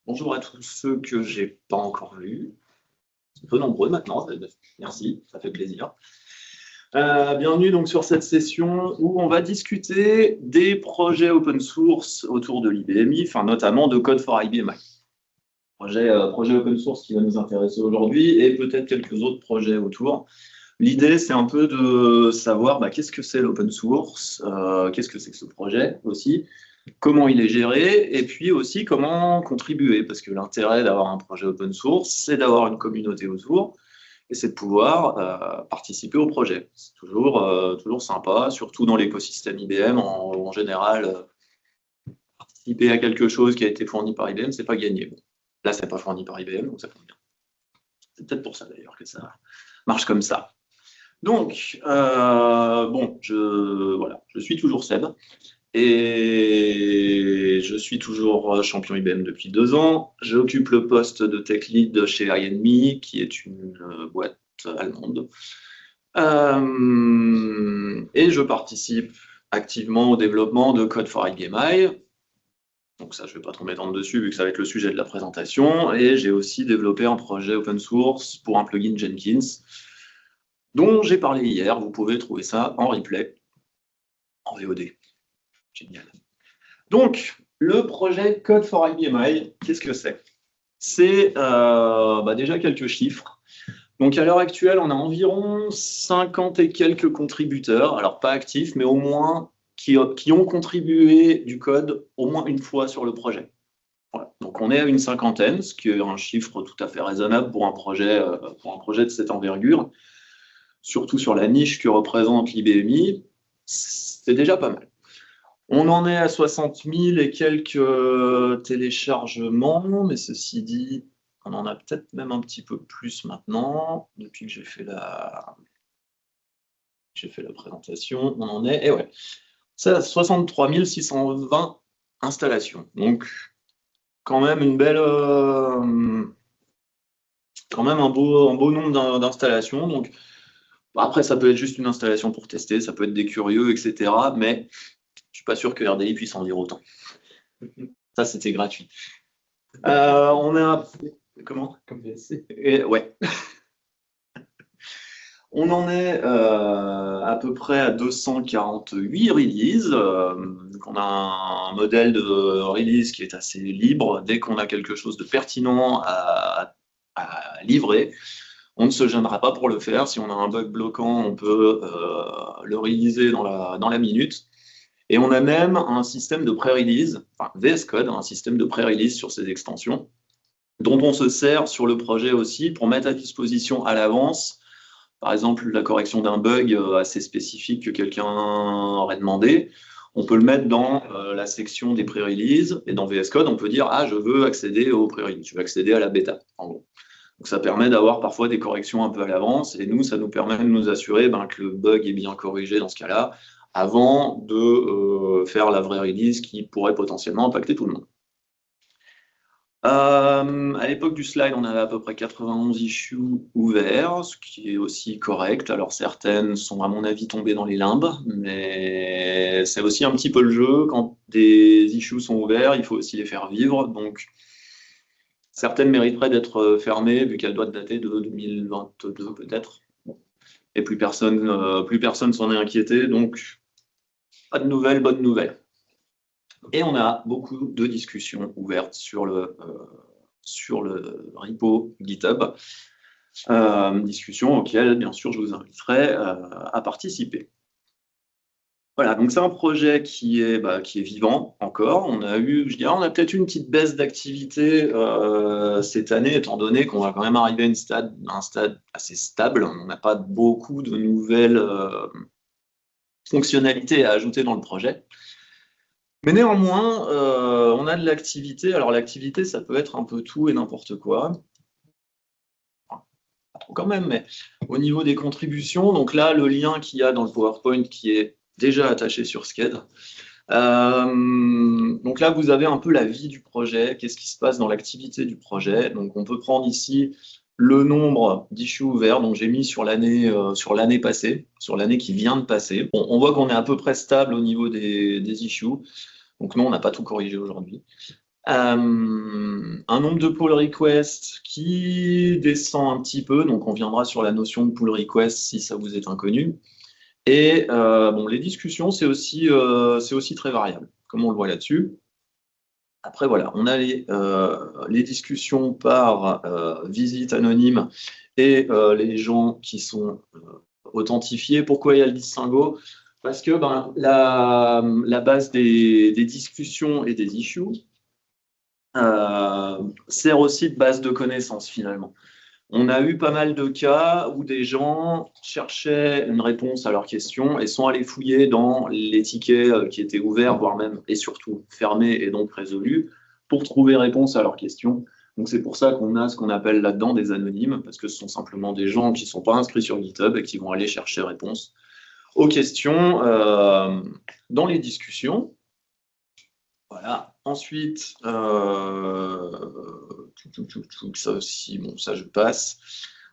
Bonjour à tous ceux que j'ai pas encore vus. C'est peu nombreux maintenant, merci, ça fait plaisir. Bienvenue donc sur cette session où on va discuter des projets open source autour de l'IBMI, enfin notamment de Code for IBMI. Projet open source qui va nous intéresser aujourd'hui et peut-être quelques autres projets autour. L'idée, c'est un peu de savoir qu'est-ce que c'est l'open source, qu'est-ce que c'est que ce projet aussi, comment il est géré, et puis aussi comment contribuer, parce que l'intérêt d'avoir un projet open source, c'est d'avoir une communauté autour, et c'est de pouvoir participer au projet. C'est toujours sympa, surtout dans l'écosystème IBM, en général, participer à quelque chose qui a été fourni par IBM, c'est pas gagné. Bon, là, c'est pas fourni par IBM, donc ça tombe bien. C'est peut-être pour ça d'ailleurs que ça marche comme ça. Donc, je suis toujours Seb. Et je suis toujours champion IBM depuis 2 ans. J'occupe le poste de tech lead chez INME, qui est une boîte allemande. Et je participe activement au développement de Code for IBMI. Donc ça, je ne vais pas trop m'étendre dessus, vu que ça va être le sujet de la présentation. Et j'ai aussi développé un projet open source pour un plugin Jenkins, dont j'ai parlé hier. Vous pouvez trouver ça en replay, en VOD. Génial. Donc, le projet Code for IBMI, qu'est-ce que c'est? C'est déjà quelques chiffres. Donc, à l'heure actuelle, on a environ 50 et quelques contributeurs, alors pas actifs, mais au moins qui ont contribué du code au moins une fois sur le projet. Voilà. Donc, on est à une cinquantaine, ce qui est un chiffre tout à fait raisonnable pour un projet de cette envergure, surtout sur la niche que représente l'IBMI. C'est déjà pas mal. On en est à 60 000 et quelques téléchargements, mais ceci dit, on en a peut-être même un petit peu plus maintenant, depuis que j'ai fait la présentation. On en est, c'est à 63 620 installations. Donc, quand même une belle, quand même un beau nombre d'installations. Donc, après, ça peut être juste une installation pour tester, ça peut être des curieux, etc. Mais je suis pas sûr que RDI puisse en dire autant. Ça, c'était gratuit. On a... Comment? Comme VSC. Ouais. On en est à peu près à 248 releases. On a un modèle de release qui est assez libre. Dès qu'on a quelque chose de pertinent à livrer, on ne se gênera pas pour le faire. Si on a un bug bloquant, on peut le releaser dans la minute. Et on a même un système de pré-release, enfin VS Code, un système de pré-release sur ces extensions, dont on se sert sur le projet aussi pour mettre à disposition à l'avance, par exemple, la correction d'un bug assez spécifique que quelqu'un aurait demandé. On peut le mettre dans la section des pré-releases, et dans VS Code, on peut dire « Ah, je veux accéder au pré-release, je veux accéder à la bêta », en gros. Donc ça permet d'avoir parfois des corrections un peu à l'avance, et nous, ça nous permet de nous assurer que le bug est bien corrigé dans ce cas-là, avant de faire la vraie release qui pourrait potentiellement impacter tout le monde. À l'époque du slide, on avait à peu près 91 issues ouverts, ce qui est aussi correct. Alors certaines sont à mon avis tombées dans les limbes, mais c'est aussi un petit peu le jeu. Quand des issues sont ouverts, il faut aussi les faire vivre. Donc certaines mériteraient d'être fermées, vu qu'elles doivent dater de 2022 peut-être. Et plus personne s'en est inquiété, donc pas de nouvelles, bonnes nouvelles. Et on a beaucoup de discussions ouvertes sur le repo GitHub, discussions auxquelles, bien sûr, je vous inviterai à participer. Voilà, donc c'est un projet qui est vivant encore. On a peut-être une petite baisse d'activité cette année, étant donné qu'on va quand même arriver à un stade assez stable. On n'a pas beaucoup de nouvelles fonctionnalités à ajouter dans le projet. Mais néanmoins, on a de l'activité. Alors l'activité, ça peut être un peu tout et n'importe quoi. Pas trop quand même, mais au niveau des contributions, donc là, le lien qu'il y a dans le PowerPoint qui est déjà attaché sur Sked. Donc là, vous avez un peu la vie du projet, qu'est-ce qui se passe dans l'activité du projet. Donc on peut prendre ici le nombre d'issues ouverts, donc j'ai mis sur l'année passée, sur l'année qui vient de passer. Bon, on voit qu'on est à peu près stable au niveau des issues. Donc non, on n'a pas tout corrigé aujourd'hui. un nombre de pull requests qui descend un petit peu, donc on viendra sur la notion de pull request si ça vous est inconnu. Et bon, les discussions, c'est aussi très variable, comme on le voit là-dessus. Après, voilà, on a les discussions par visite anonyme et les gens qui sont authentifiés. Pourquoi il y a le distinguo? Parce que la base des discussions et des issues sert aussi de base de connaissances, finalement. On a eu pas mal de cas où des gens cherchaient une réponse à leurs questions et sont allés fouiller dans les tickets qui étaient ouverts, voire même et surtout fermés et donc résolus, pour trouver réponse à leurs questions. Donc c'est pour ça qu'on a ce qu'on appelle là-dedans des anonymes, parce que ce sont simplement des gens qui ne sont pas inscrits sur GitHub et qui vont aller chercher réponse aux questions dans les discussions. Voilà. Ensuite, ça aussi, bon, ça je passe.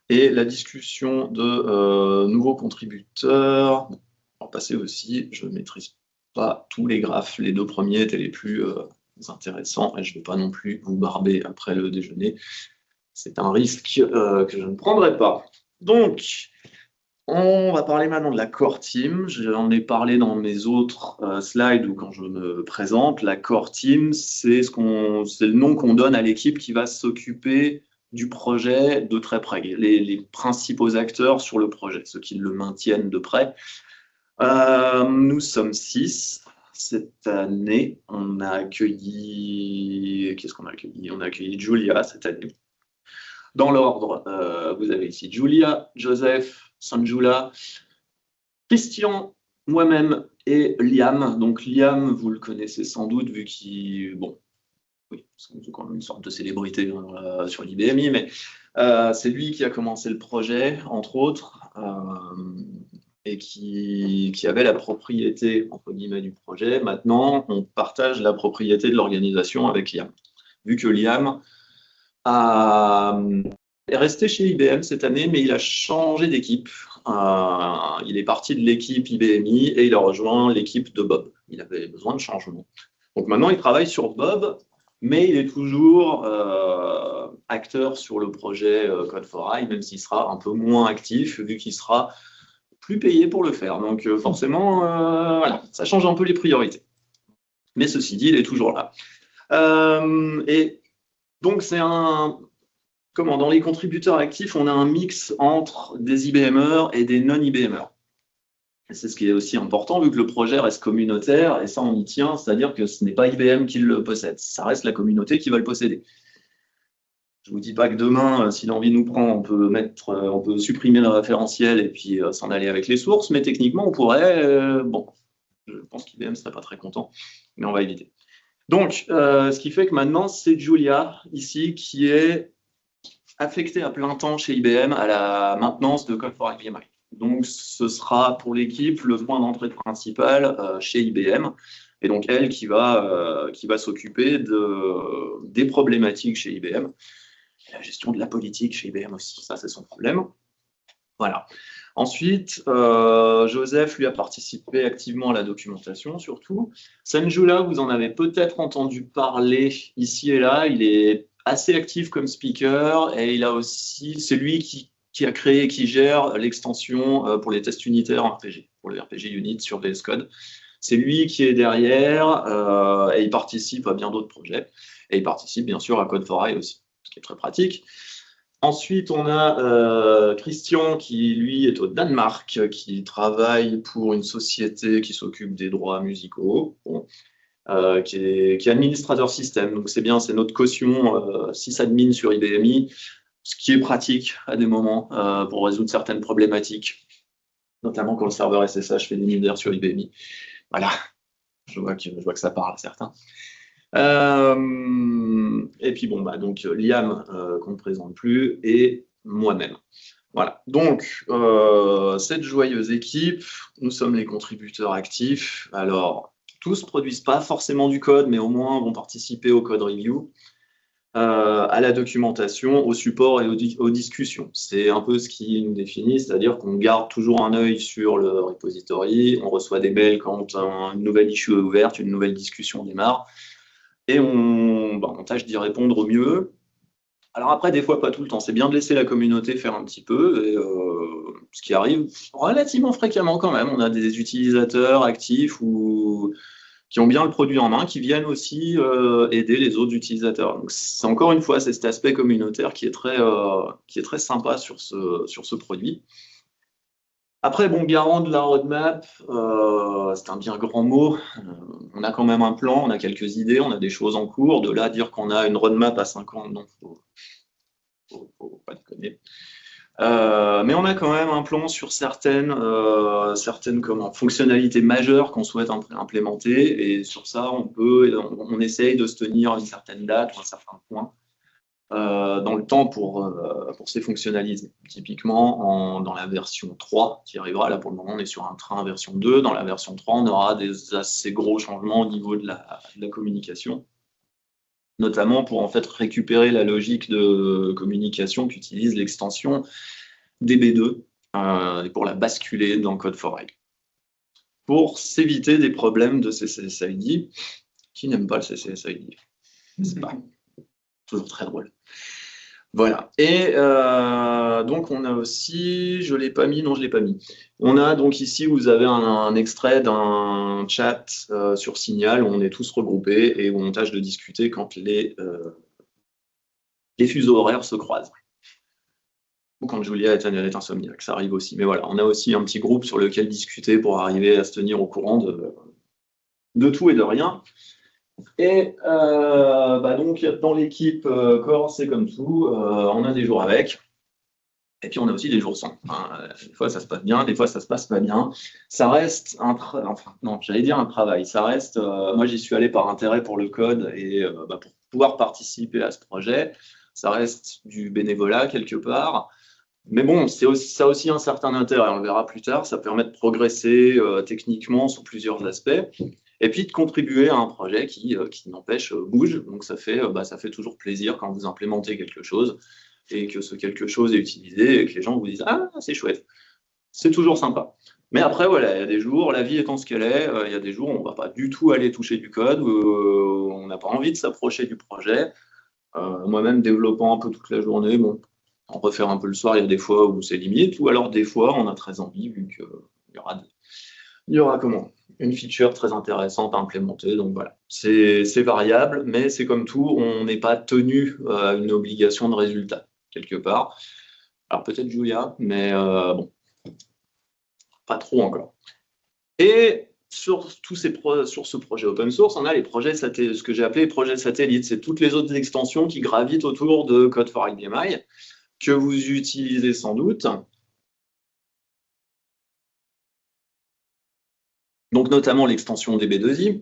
Et la discussion de nouveaux contributeurs. Bon, on va passer aussi, je ne maîtrise pas tous les graphes. Les deux premiers étaient les plus intéressants et je ne vais pas non plus vous barber après le déjeuner. C'est un risque que je ne prendrai pas. Donc, on va parler maintenant de la core team. J'en ai parlé dans mes autres slides ou quand je me présente. La core team, c'est le nom qu'on donne à l'équipe qui va s'occuper du projet de très près, les principaux acteurs sur le projet, ceux qui le maintiennent de près. Nous sommes 6. Cette année, on a accueilli... Qu'est-ce qu'on a accueilli? On a accueilli Julia cette année. Dans l'ordre, vous avez ici Julia, Joseph, Sanjula, Christian, moi-même et Liam. Donc Liam, vous le connaissez sans doute vu qu'il... Bon, oui, c'est quand même une sorte de célébrité sur l'IBMI, mais c'est lui qui a commencé le projet, entre autres, et qui avait la propriété, entre guillemets, du projet. Maintenant, on partage la propriété de l'organisation avec Liam. Vu que Liam est resté chez IBM cette année, mais il a changé d'équipe. Il est parti de l'équipe IBMI et il a rejoint l'équipe de Bob. Il avait besoin de changement. Donc maintenant, il travaille sur Bob, mais il est toujours acteur sur le projet Code4i, même s'il sera un peu moins actif, vu qu'il sera plus payé pour le faire. Donc forcément, voilà, ça change un peu les priorités. Mais ceci dit, il est toujours là. Et donc, c'est dans les contributeurs actifs, on a un mix entre des IBMers et des non-IBMers. Et c'est ce qui est aussi important, vu que le projet reste communautaire, et ça, on y tient, c'est-à-dire que ce n'est pas IBM qui le possède, ça reste la communauté qui va le posséder. Je ne vous dis pas que demain, si l'envie nous prend, on peut supprimer le référentiel et puis s'en aller avec les sources, mais techniquement, on pourrait... bon, je pense qu'IBM ne serait pas très content, mais on va éviter. Donc, ce qui fait que maintenant, c'est Julia, ici, qui est affectée à plein temps chez IBM à la maintenance de Code4i PMI. Donc, ce sera pour l'équipe le point d'entrée principal chez IBM. Et donc, elle qui va s'occuper des problématiques chez IBM. Et la gestion de la politique chez IBM aussi, ça, c'est son problème. Voilà. Ensuite, Joseph, lui, a participé activement à la documentation, surtout. Sanjula, vous en avez peut-être entendu parler ici et là. Il est assez actif comme speaker et c'est lui qui a créé et qui gère l'extension pour les tests unitaires en RPG, pour le RPG Unit sur VS Code. C'est lui qui est derrière et il participe à bien d'autres projets. Et il participe bien sûr à Code4i aussi, ce qui est très pratique. Ensuite, on a Christian qui, lui, est au Danemark, qui travaille pour une société qui s'occupe des droits musicaux, qui est administrateur système. Donc, c'est bien, c'est notre caution sysadmin sur IBMI, ce qui est pratique à des moments pour résoudre certaines problématiques, notamment quand le serveur SSH fait des mineurs sur IBMI. Voilà, je vois que ça parle à certains. Et puis bon, donc Liam, qu'on ne présente plus, et moi-même. Voilà, donc cette joyeuse équipe, nous sommes les contributeurs actifs. Alors, tous ne produisent pas forcément du code, mais au moins vont participer au code review, à la documentation, au support et aux discussions. C'est un peu ce qui nous définit, c'est-à-dire qu'on garde toujours un œil sur le repository, on reçoit des mails quand une nouvelle issue est ouverte, une nouvelle discussion démarre. et on tâche d'y répondre au mieux. Alors après, des fois, pas tout le temps. C'est bien de laisser la communauté faire un petit peu, et, ce qui arrive relativement fréquemment quand même. On a des utilisateurs actifs ou qui ont bien le produit en main, qui viennent aussi aider les autres utilisateurs. Donc, c'est encore une fois, c'est cet aspect communautaire qui est très sympa sur ce produit. Après, bon, garant de la roadmap, c'est un bien grand mot. On a quand même un plan, on a quelques idées, on a des choses en cours. De là à dire qu'on a une roadmap à 5 ans, non, faut pas déconner. Mais on a quand même un plan sur certaines fonctionnalités majeures qu'on souhaite implémenter. Et sur ça, on essaye de se tenir à une certaine date ou un certain point dans le temps pour ces fonctionnalités. Typiquement, dans la version 3 qui arrivera, là pour le moment on est sur un train version 2, dans la version 3 on aura des assez gros changements au niveau de la communication, notamment pour en fait récupérer la logique de communication qu'utilise l'extension DB2 et pour la basculer dans Code4Eye. Pour s'éviter des problèmes de CCSID, qui n'aime pas le CCSID, c'est pas toujours très drôle. Voilà. Et donc, on a aussi, je ne l'ai pas mis, non, je ne l'ai pas mis. On a donc ici, vous avez un extrait d'un chat sur Signal où on est tous regroupés et où on tâche de discuter quand les fuseaux horaires se croisent. Ou quand Julia est insomniaque, ça arrive aussi. Mais voilà, on a aussi un petit groupe sur lequel discuter pour arriver à se tenir au courant de tout et de rien. Et donc, dans l'équipe Core, c'est comme tout, on a des jours avec, et puis on a aussi des jours sans. Des fois, ça se passe bien, des fois, ça se passe pas bien. Ça reste un travail. Ça reste, moi, j'y suis allé par intérêt pour le code et pour pouvoir participer à ce projet. Ça reste du bénévolat quelque part. Mais bon, ça a aussi un certain intérêt, on le verra plus tard. Ça permet de progresser techniquement sur plusieurs aspects. Et puis de contribuer à un projet qui n'empêche, bouge. Donc ça fait toujours plaisir quand vous implémentez quelque chose et que ce quelque chose est utilisé et que les gens vous disent « Ah, c'est chouette ». C'est toujours sympa. Mais après, voilà, il y a des jours, la vie étant ce qu'elle est, il y a des jours où on ne va pas du tout aller toucher du code, où on n'a pas envie de s'approcher du projet. Moi-même, développant un peu toute la journée, bon, en refaire un peu le soir, il y a des fois où c'est limite, ou alors des fois, on a très envie, vu qu'il y aura une feature très intéressante à implémenter. Donc voilà, c'est variable, mais c'est comme tout, on n'est pas tenu à une obligation de résultat, quelque part. Alors peut-être Julia, mais bon, pas trop encore. Et sur ce projet open source, on a les projets satellites, ce que j'ai appelé les projets satellites. C'est toutes les autres extensions qui gravitent autour de Code4IDMI, que vous utilisez sans doute. Donc notamment l'extension DB2I,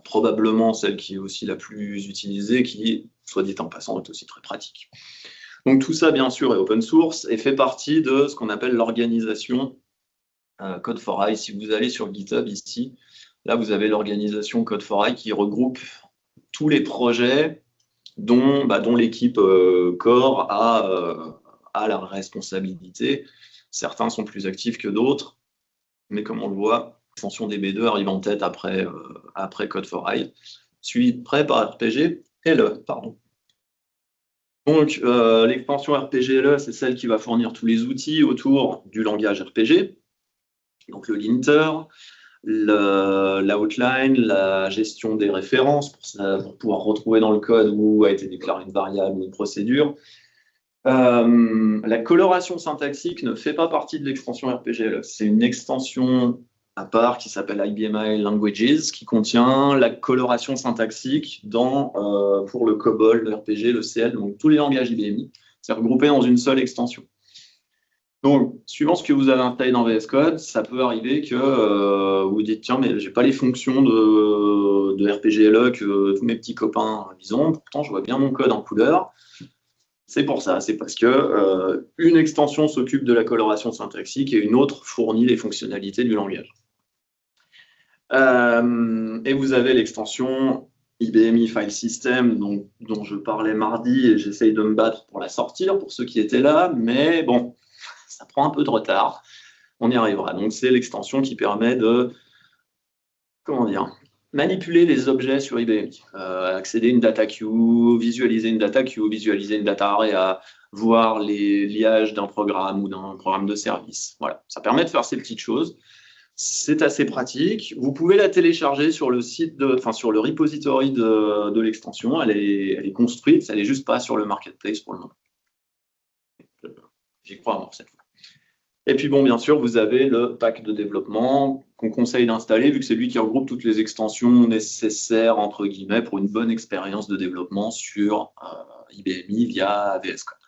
probablement celle qui est aussi la plus utilisée, qui, soit dit en passant, est aussi très pratique. Donc tout ça, bien sûr, est open source et fait partie de ce qu'on appelle l'organisation Code4Eye. Si vous allez sur GitHub ici, là vous avez l'organisation Code4Eye qui regroupe tous les projets dont l'équipe Core a la responsabilité. Certains sont plus actifs que d'autres, mais comme on le voit, l'extension DB2 arrive en tête après Code4Eye, suivi de près par RPGLE, pardon. Donc, l'extension RPGLE, c'est celle qui va fournir tous les outils autour du langage RPG, donc le linter, l'outline, la gestion des références pour pouvoir retrouver dans le code où a été déclarée une variable ou une procédure. La coloration syntaxique ne fait pas partie de l'extension RPGLE. C'est une extension à part qui s'appelle IBMI Languages qui contient la coloration syntaxique pour le COBOL, le RPG, le CL, donc tous les langages IBMI. C'est regroupé dans une seule extension. Donc, suivant ce que vous avez installé dans VS Code, ça peut arriver que vous dites « Tiens, mais j'ai pas les fonctions de RPGLE que tous mes petits copains ont, pourtant je vois bien mon code en couleur. » C'est pour ça, c'est parce que une extension s'occupe de la coloration syntaxique et une autre fournit les fonctionnalités du langage. Et vous avez l'extension IBMI File System dont je parlais mardi et j'essaye de me battre pour la sortir pour ceux qui étaient là, mais bon, ça prend un peu de retard. On y arrivera. Donc c'est l'extension qui permet de, manipuler les objets sur IBM, accéder à une data queue, visualiser une data queue, visualiser une data area, voir les liages d'un programme ou d'un programme de service. Voilà, ça permet de faire ces petites choses. C'est assez pratique. Vous pouvez la télécharger sur le site sur le repository de l'extension. Elle est construite, elle n'est juste pas sur le marketplace pour le moment. J'y crois à mort cette fois. Et puis bon, bien sûr, vous avez le pack de développement qu'on conseille d'installer, vu que c'est lui qui regroupe toutes les extensions nécessaires, entre guillemets, pour une bonne expérience de développement sur IBMI via VS Code.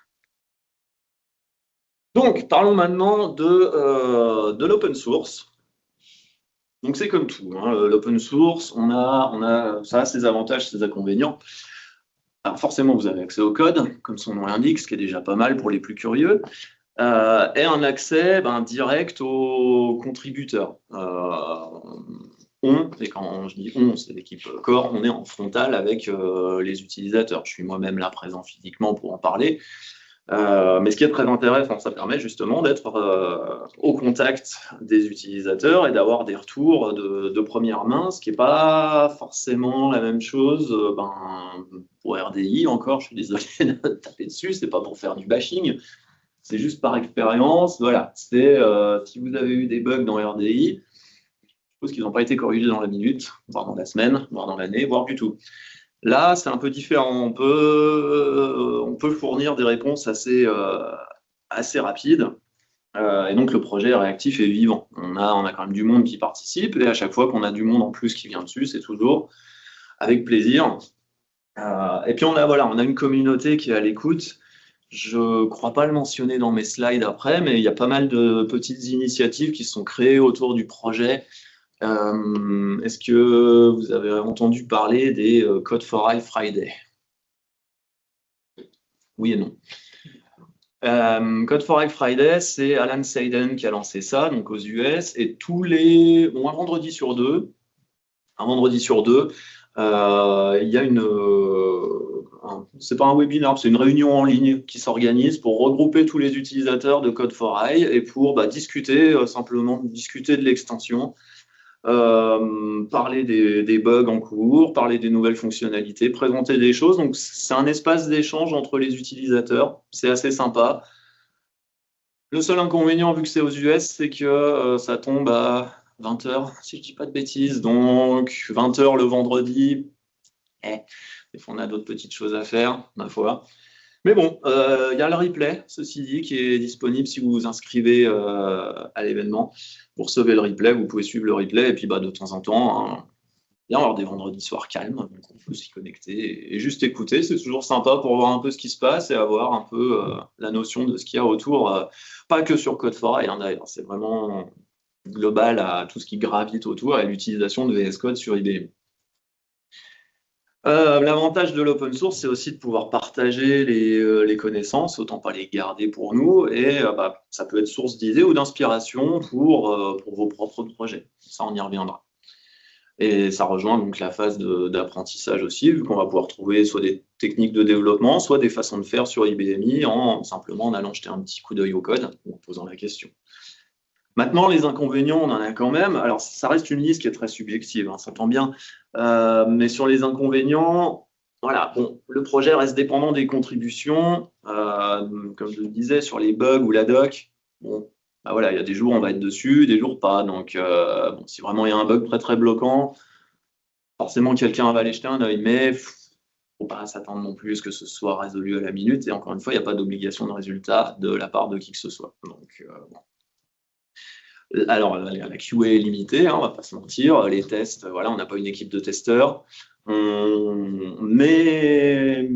Donc, parlons maintenant de l'open source. Donc, c'est comme tout, hein, l'open source, ça a ses avantages, ses inconvénients. Alors, forcément, vous avez accès au code, comme son nom l'indique, ce qui est déjà pas mal pour les plus curieux. Et un accès direct aux contributeurs. Et quand je dis on, c'est l'équipe Core, on est en frontal avec les utilisateurs. Je suis moi-même là présent physiquement pour en parler. Mais ce qui est très intéressant, ça permet justement d'être au contact des utilisateurs et d'avoir des retours de première main, ce qui n'est pas forcément la même chose pour RDI encore. Je suis désolé de taper dessus, c'est pas pour faire du bashing. C'est juste par expérience, voilà. C'est si vous avez eu des bugs dans RDI, je suppose qu'ils n'ont pas été corrigés dans la minute, voire dans la semaine, voire dans l'année, voire du tout. Là, c'est un peu différent. On peut fournir des réponses assez rapides. Et donc, le projet est réactif et vivant. On a quand même du monde qui participe. Et à chaque fois qu'on a du monde en plus qui vient dessus, c'est toujours avec plaisir. Et puis, on a une communauté qui est à l'écoute. Je ne crois pas le mentionner dans mes slides après, mais il y a pas mal de petites initiatives qui sont créées autour du projet. Est-ce que vous avez entendu parler des Code for AI Friday? Oui et non. Code for AI Friday, c'est Alan Seiden qui a lancé ça, donc aux US, et un vendredi sur deux, il y a c'est pas un webinaire, c'est une réunion en ligne qui s'organise pour regrouper tous les utilisateurs de Code for AI et pour simplement discuter de l'extension, parler des bugs en cours, parler des nouvelles fonctionnalités, présenter des choses. Donc, c'est un espace d'échange entre les utilisateurs. C'est assez sympa. Le seul inconvénient, vu que c'est aux US, c'est que ça tombe à 20h, si je ne dis pas de bêtises. Donc, 20h le vendredi. Des fois, on a d'autres petites choses à faire, ma foi. Mais bon, il y a le replay, ceci dit, qui est disponible si vous vous inscrivez à l'événement. Vous recevez le replay, vous pouvez suivre le replay, et puis de temps en temps, il va y avoir des vendredis soirs calmes, donc on peut s'y connecter et juste écouter. C'est toujours sympa pour voir un peu ce qui se passe et avoir un peu la notion de ce qu'il y a autour, pas que sur Code for AI, d'ailleurs, c'est vraiment global à tout ce qui gravite autour et l'utilisation de VS Code sur IBM. L'avantage de l'open source, c'est aussi de pouvoir partager les connaissances, autant pas les garder pour nous, et ça peut être source d'idées ou d'inspiration pour vos propres projets. Ça, on y reviendra. Et ça rejoint donc la phase d'apprentissage aussi, vu qu'on va pouvoir trouver soit des techniques de développement, soit des façons de faire sur IBMI, simplement en allant jeter un petit coup d'œil au code, ou en posant la question. Maintenant, les inconvénients, on en a quand même. Alors, ça reste une liste qui est très subjective, ça s'entend bien. Mais sur les inconvénients, voilà, bon, le projet reste dépendant des contributions. Comme je le disais, sur les bugs ou la doc, bon, voilà, il y a des jours on va être dessus, des jours pas. Donc, si vraiment il y a un bug très très bloquant, forcément quelqu'un va aller jeter un œil. Mais il ne faut pas s'attendre non plus à ce que ce soit résolu à la minute. Et encore une fois, il n'y a pas d'obligation de résultat de la part de qui que ce soit. Donc, bon. Alors, la QA est limitée, on ne va pas se mentir. Les tests, voilà, on n'a pas une équipe de testeurs. On met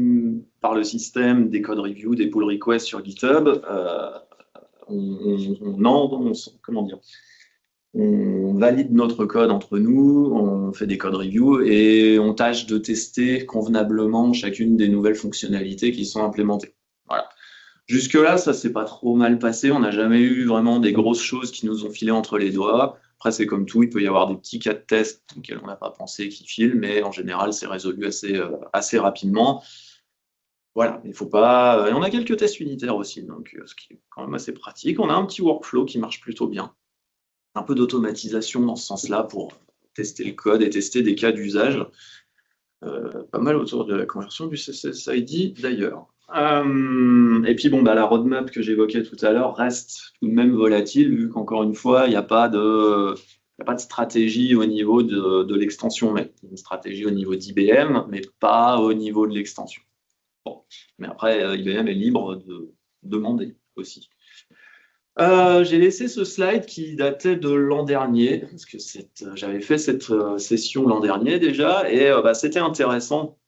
par le système des code review, des pull requests sur GitHub. On valide notre code entre nous, on fait des code reviews et on tâche de tester convenablement chacune des nouvelles fonctionnalités qui sont implémentées. Voilà. Jusque-là, ça s'est pas trop mal passé. On n'a jamais eu vraiment des grosses choses qui nous ont filé entre les doigts. Après, c'est comme tout, il peut y avoir des petits cas de test auxquels on n'a pas pensé qui filent, mais en général, c'est résolu assez rapidement. Voilà, il faut pas. Et on a quelques tests unitaires aussi, donc ce qui est quand même assez pratique. On a un petit workflow qui marche plutôt bien. Un peu d'automatisation dans ce sens-là pour tester le code et tester des cas d'usage. Pas mal autour de la conversion du CSS-ID d'ailleurs. Et puis bon, la roadmap que j'évoquais tout à l'heure reste tout de même volatile, vu qu'encore une fois, il n'y a pas de stratégie au niveau de l'extension même. Il y a une stratégie au niveau d'IBM, mais pas au niveau de l'extension. Bon. Mais après, IBM est libre de demander aussi. J'ai laissé ce slide qui datait de l'an dernier, parce que j'avais fait cette session l'an dernier déjà, et c'était intéressant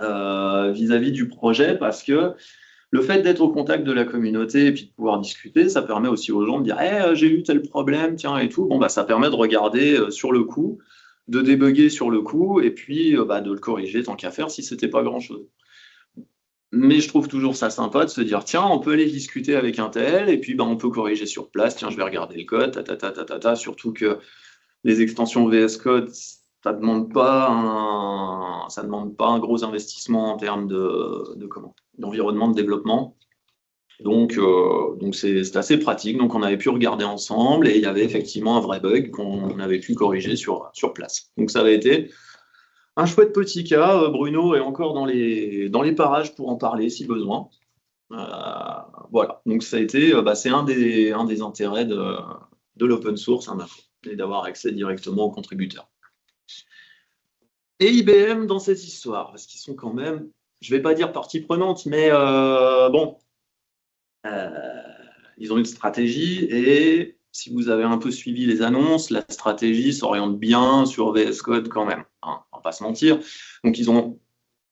vis-à-vis du projet, parce que le fait d'être au contact de la communauté et puis de pouvoir discuter, ça permet aussi aux gens de dire j'ai eu tel problème, tiens, et tout. Bon, ça permet de regarder sur le coup, de débugger sur le coup, et puis de le corriger tant qu'à faire si c'était pas grand-chose. Mais je trouve toujours ça sympa de se dire, tiens, on peut aller discuter avec un tel, et puis on peut corriger sur place, tiens, je vais regarder le code, surtout que les extensions VS Code, ça demande pas un gros investissement en termes d'environnement de développement. Donc c'est assez pratique. Donc on avait pu regarder ensemble, et il y avait effectivement un vrai bug qu'on avait pu corriger sur place. Donc ça avait été un chouette petit cas. Bruno est encore dans les parages pour en parler si besoin. Voilà, donc ça a été, c'est un des intérêts de l'open source, et d'avoir accès directement aux contributeurs. Et IBM dans cette histoire, parce qu'ils sont quand même, je ne vais pas dire partie prenante, mais ils ont une stratégie, et si vous avez un peu suivi les annonces, la stratégie s'oriente bien sur VS Code quand même, hein, on ne va pas se mentir. Donc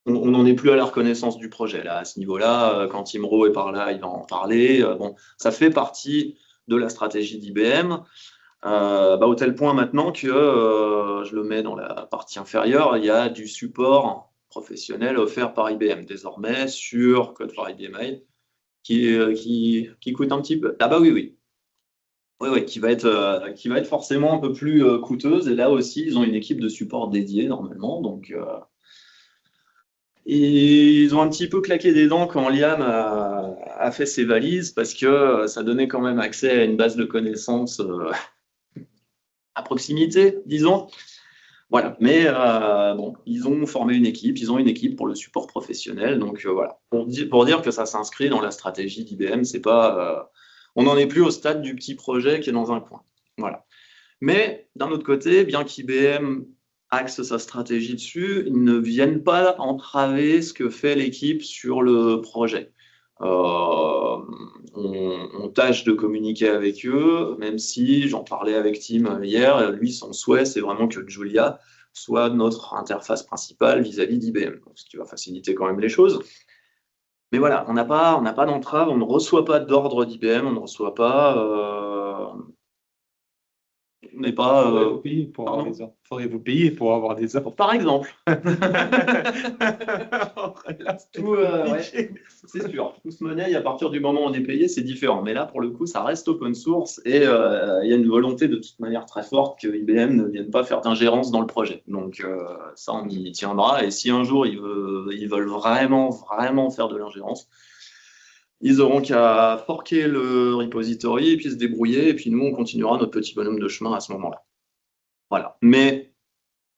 on n'en est plus à la reconnaissance du projet là, à ce niveau-là. Quand Imro est par là, il va en parler. Ça fait partie de la stratégie d'IBM, au tel point maintenant que je le mets dans la partie inférieure, il y a du support professionnel offert par IBM désormais sur Code for IBM qui coûte un petit peu. Ah oui. Oui, qui va être forcément un peu plus coûteuse. Et là aussi, ils ont une équipe de support dédiée normalement. Donc, et ils ont un petit peu claqué des dents quand Liam a fait ses valises, parce que ça donnait quand même accès à une base de connaissances à proximité, disons. Voilà. Mais ils ont formé une équipe, ils ont une équipe pour le support professionnel. Donc voilà. Pour dire que ça s'inscrit dans la stratégie d'IBM, c'est pas. On n'en est plus au stade du petit projet qui est dans un coin. Voilà. Mais d'un autre côté, bien qu'IBM axe sa stratégie dessus, ils ne viennent pas entraver ce que fait l'équipe sur le projet. On tâche de communiquer avec eux, même si j'en parlais avec Tim hier, lui, son souhait, c'est vraiment que Julia soit notre interface principale vis-à-vis d'IBM, ce qui va faciliter quand même les choses. Mais voilà, on n'a pas d'entrave, on ne reçoit pas d'ordre d'IBM, on ne reçoit pas. On n'est pas. Faudrait-vous payer pour avoir des ordres. Par exemple. Là, C'est sûr. Tout se monnaie, à partir du moment où on est payé, c'est différent. Mais là, pour le coup, ça reste open source, et il y a une volonté de toute manière très forte que IBM ne vienne pas faire d'ingérence dans le projet. Donc ça, on y tiendra. Et si un jour ils veulent vraiment faire de l'ingérence, ils auront qu'à forker le repository et puis se débrouiller. Et puis nous, on continuera notre petit bonhomme de chemin à ce moment-là. Voilà. Mais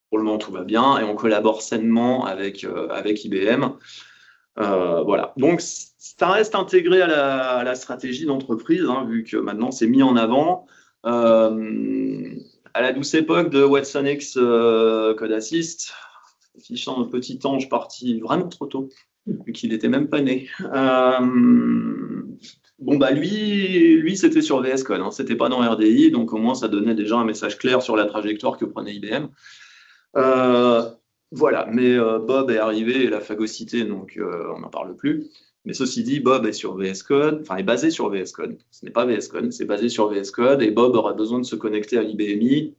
pour le moment, tout va bien et on collabore sainement avec IBM. Voilà. Donc, ça reste intégré à la stratégie d'entreprise, hein, vu que maintenant, c'est mis en avant. À la douce époque de WatsonX Code Assist, fichant notre petit ange parti vraiment trop tôt, vu qu'il n'était même pas né. Lui c'était sur VS Code, hein, c'était pas dans RDI, donc au moins ça donnait déjà un message clair sur la trajectoire que prenait IBM. Voilà, mais Bob est arrivé et l'a phagocyté, donc on n'en parle plus. Mais ceci dit, Bob est sur VS Code, enfin est basé sur VS Code. Ce n'est pas VS Code, c'est basé sur VS Code, et Bob aura besoin de se connecter à l'IBMI.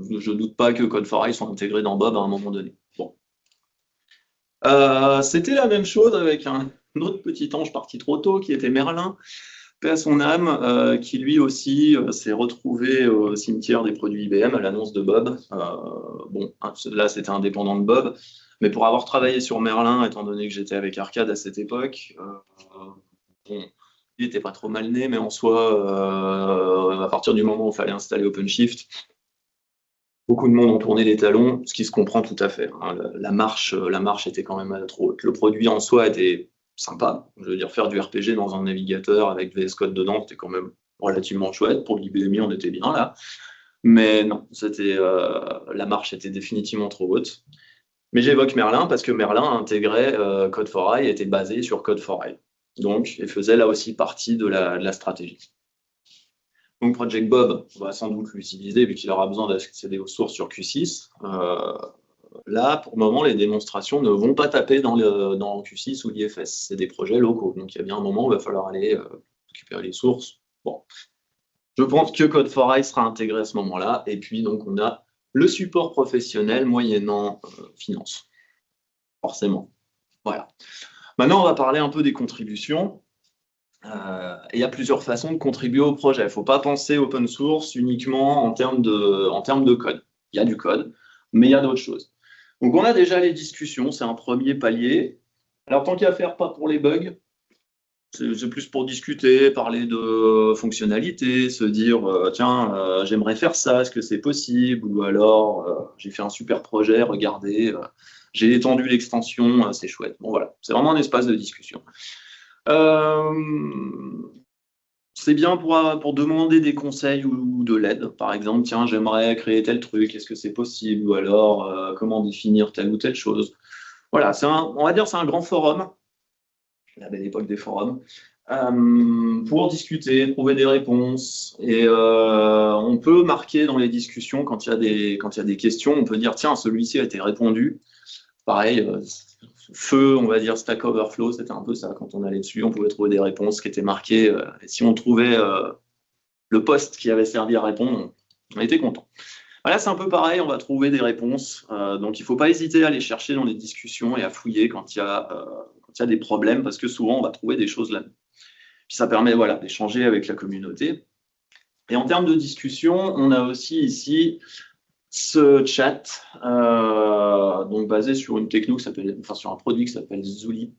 Je ne doute pas que Code4i soit intégré dans Bob à un moment donné. Bon. C'était la même chose avec un autre petit ange parti trop tôt, qui était Merlin, paix à son âme, qui lui aussi s'est retrouvé au cimetière des produits IBM à l'annonce de Bob. Là c'était indépendant de Bob, mais pour avoir travaillé sur Merlin, étant donné que j'étais avec Arcade à cette époque, il n'était pas trop mal né, mais en soi, à partir du moment où il fallait installer OpenShift, Beaucoup de monde ont tourné les talons, ce qui se comprend tout à fait, hein. La marche était quand même trop haute. Le produit en soi était sympa. Je veux dire, faire du RPG dans un navigateur avec VS Code dedans, c'était quand même relativement chouette. Pour l'IBMI, on était bien là. Mais non, la marche était définitivement trop haute. Mais j'évoque Merlin parce que Merlin intégrait Code4i, était basé sur Code4i. Donc, il faisait là aussi partie de la stratégie. Donc, Project Bob va sans doute l'utiliser vu qu'il aura besoin d'accéder aux sources sur Q6. Là, pour le moment, les démonstrations ne vont pas taper dans Q6 ou l'IFS. C'est des projets locaux. Donc, il y a bien un moment où il va falloir aller récupérer les sources. Bon. Je pense que Code4i sera intégré à ce moment-là. Et puis, donc, on a le support professionnel moyennant finance. Forcément. Voilà. Maintenant, on va parler un peu des contributions. Il y a plusieurs façons de contribuer au projet. Il ne faut pas penser open source uniquement en termes de code. Il y a du code, mais il y a d'autres choses. Donc, on a déjà les discussions, c'est un premier palier. Alors, tant qu'à faire, pas pour les bugs, c'est plus pour discuter, parler de fonctionnalités, se dire, tiens, j'aimerais faire ça, est-ce que c'est possible? Ou alors, j'ai fait un super projet, regardez, j'ai étendu l'extension, c'est chouette. Bon, voilà, c'est vraiment un espace de discussion. C'est bien pour demander des conseils ou de l'aide. Par exemple, tiens, j'aimerais créer tel truc, est-ce que c'est possible? Ou alors, comment définir telle ou telle chose? Voilà, on va dire c'est un grand forum, la belle époque des forums, pour discuter, trouver des réponses. Et on peut marquer dans les discussions, quand il y a des questions, on peut dire, tiens, celui-ci a été répondu. Pareil, feu, on va dire Stack Overflow, c'était un peu ça. Quand on allait dessus, on pouvait trouver des réponses qui étaient marquées. Et si on trouvait le poste qui avait servi à répondre, on était content. Voilà, c'est un peu pareil, on va trouver des réponses. Donc, il ne faut pas hésiter à aller chercher dans les discussions et à fouiller quand il y a des problèmes, parce que souvent, on va trouver des choses là. Puis ça permet d'échanger avec la communauté. Et en termes de discussion, on a aussi ici ce chat, donc basé sur une techno sur un produit qui s'appelle Zulip.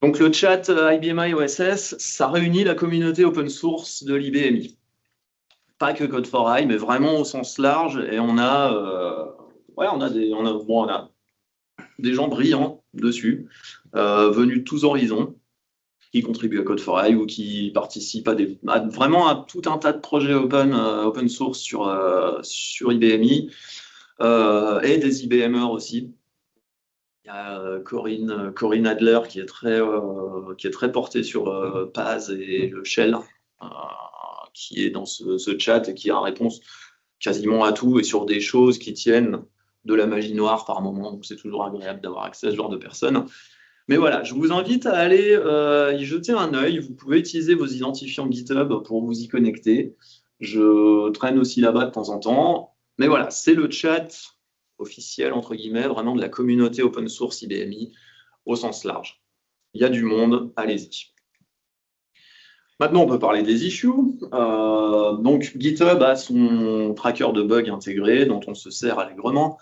Donc le chat IBMI OSS, ça réunit la communauté open source de l'IBMI. Pas que Code4i, mais vraiment au sens large. Et on a des gens brillants dessus, venus de tous horizons, qui contribuent à Code4i ou qui participent vraiment à tout un tas de projets open source sur IBMI, et des IBMers aussi. Il y a Corinne Adler qui est très portée sur Paz et le Shell, qui est dans ce chat et qui a réponse quasiment à tout et sur des choses qui tiennent de la magie noire par moment. Donc c'est toujours agréable d'avoir accès à ce genre de personnes. Mais voilà, je vous invite à aller y jeter un œil. Vous pouvez utiliser vos identifiants GitHub pour vous y connecter. Je traîne aussi là-bas de temps en temps. Mais voilà, c'est le chat officiel, entre guillemets, vraiment de la communauté open source IBMI au sens large. Il y a du monde, allez-y. Maintenant, on peut parler des issues. Donc, GitHub a son tracker de bugs intégré dont on se sert allègrement.